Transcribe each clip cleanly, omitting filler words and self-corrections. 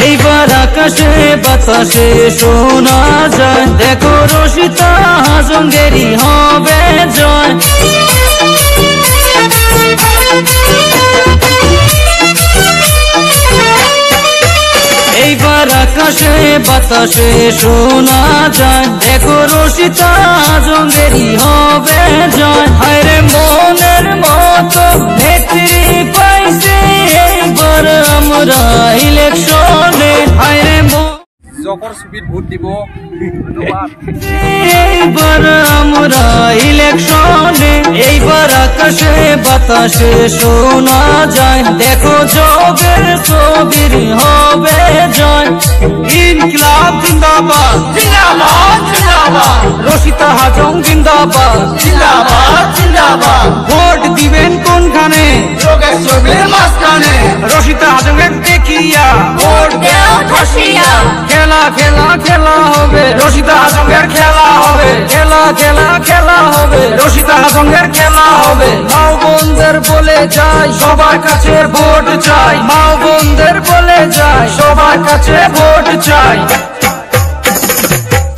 এইবার আকাশে বাতাসে শোনা যায়, দেখো রসিতা হাজঙ্গেরই হবে জয়। এইবার আকাশে বাতাসে শোনা যায়, দেখো রসিতা হাজঙ্গেরই হবে জয়। হায়রে মনের মতো নেত্রী পাইছে এইবার আমরা ইলেকশনে। হায়রে জকর সুবিধ ভোট দিব এইবার আমরা ইলেকশনে। এইবার আকাশে বাতাসে শোনা যায়, দেখো যোগের ছবির হবে জয়। ইনকিলাব জিন্দাবাদ জিন্দাবাদ জিন্দাবাদ, রসিতা হাজং জিন্দাবাদ জিন্দাবাদ জিন্দাবাদ। ভোট দিবেন কোনখানে? যোগের ছবির মাঝখানে রসিতা হাজংয়ের দেখিয়া ভোট দেও ঠসিয়া। খেলা খেলা খেলা হবে, রসিতা হাজংয়ের খেলা হবে। খেলা খেলা খেলা হবে, রসিতা হাজংয়ের খেলা হবে। মাও বোনদের বলে যাই সবার কাছে ভোট চাই, মাও বোনদের বলে যাই সবার কাছে ভোট চাই।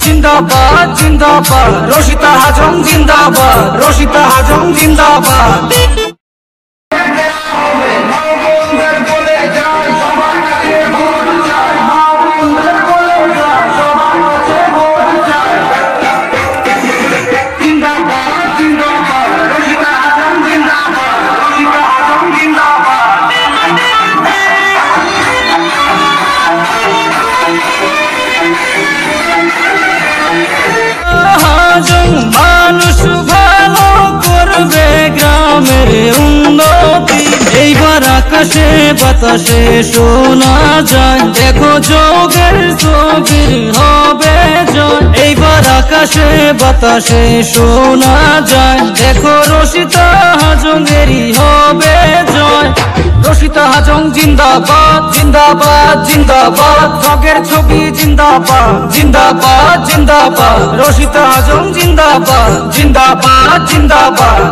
জিন্দাবাদ জিন্দাবাদ, রসিতা হাজং জিন্দাবাদ, রসিতা হাজং জিন্দাবাদ। মানুষ ভালো করবে গ্রামের উন্নতি। এইবার আকাশে বাতাসে শোনা যায়, দেখো যোগের ছবির হবে জয়। এইবার আকাশে বাতাসে শোনা যায়, দেখো রসিতা হাজঙ্গেরই হবে জয়। রসিতা হাজং জিন্দাবাদ জিন্দাবাদ জিন্দাবাদ, যোগের ছবি জিন্দাবাদ জিন্দাবাদ জিন্দাবাদ। রসিতা হাজং জিন্দাবাদ জিন্দাবাদ জিন্দাবাদ।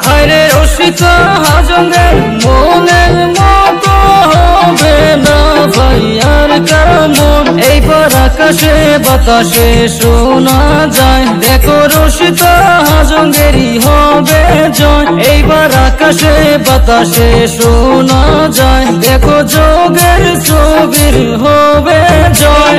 হায়রে রসিতা হাজঙ্গের মনের মতো হবে না ভাই আর কেমন। এইবার আকাশে বাতাসে শোনা যায়, দেখো রসিতা হাজঙ্গেরই হবে জয়। এইবার আকাশে বাতাসে শোনা যায়, দেখো যোগের ছবির হবে জয়।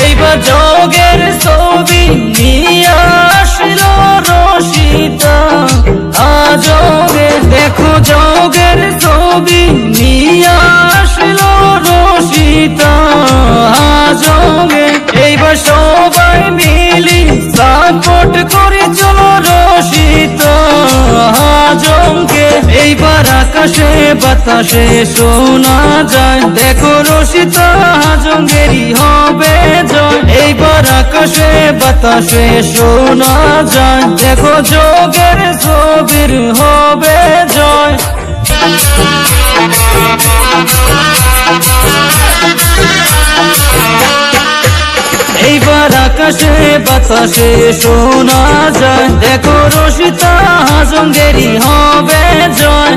এইবার যোগের ছবি নিয়ে আসলো রসিতা হাজঙ্গে, দেখো যোগের ছবি নিয়ে আসলো রসিতা হাজঙ্গে। এইবার সবাই মিলি সাপোর্ট করে চলো রসিতা হাজংকে। এইবার আকাশে বাতাসে শোনা যায়, দেখো রসিতা হাজঙ্গেরই হবে জয়। এইবার আকাশে বাতাসে শোনা যায়, দেখো যোগের ছবির হবে জয়। এইবার আকাশে বাতাসে শোনা যায়, দেখো রসিতা হাজঙ্গেরই হবে জয়।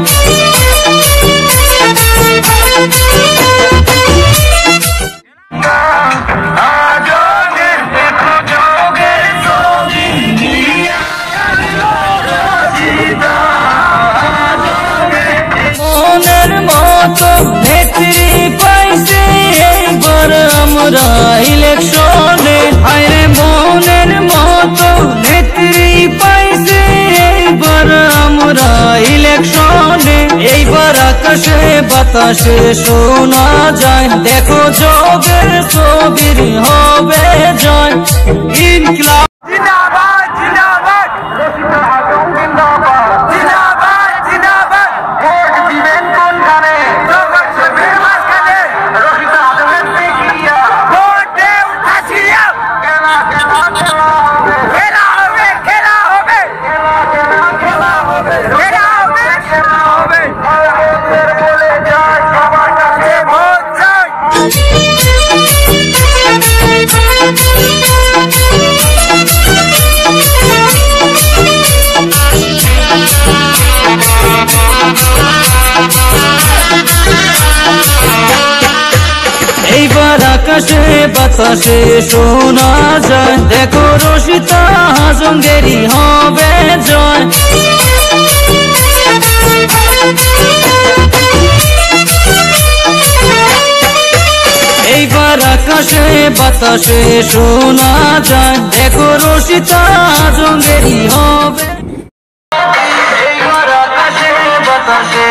মনের মতো নেত্রী পাইছে এইবার আমরা ইলেকশনে। হায়রে মনের মতো নেত্রী পাইছে এইবার আমরা ইলেকশনে। এইবার আকাশে বাতাসে শোনা যায়, দেখো যোগের ছবির হবে জয়। ইনকিলাব জিন্দাবাদ জিন্দাবাদ, রসিতা হাজং জিন্দাবাদ জিন্দাবাদ জিন্দাবাদ। ভোট দিবেন কোনখানে? যোগের ছবির মাঝখানে। রসিতা হাজংয়ের দেখিয়া ভোট আকাশে বাতাসে শোনা যায়, দেখো রসিতা হাজঙ্গেরই হবে জয়। এইবার আকাশে বাতাসে শোনা যায়, দেখো রসিতা হাজঙ্গেরই হবে। এইবার আকাশে বাতাসে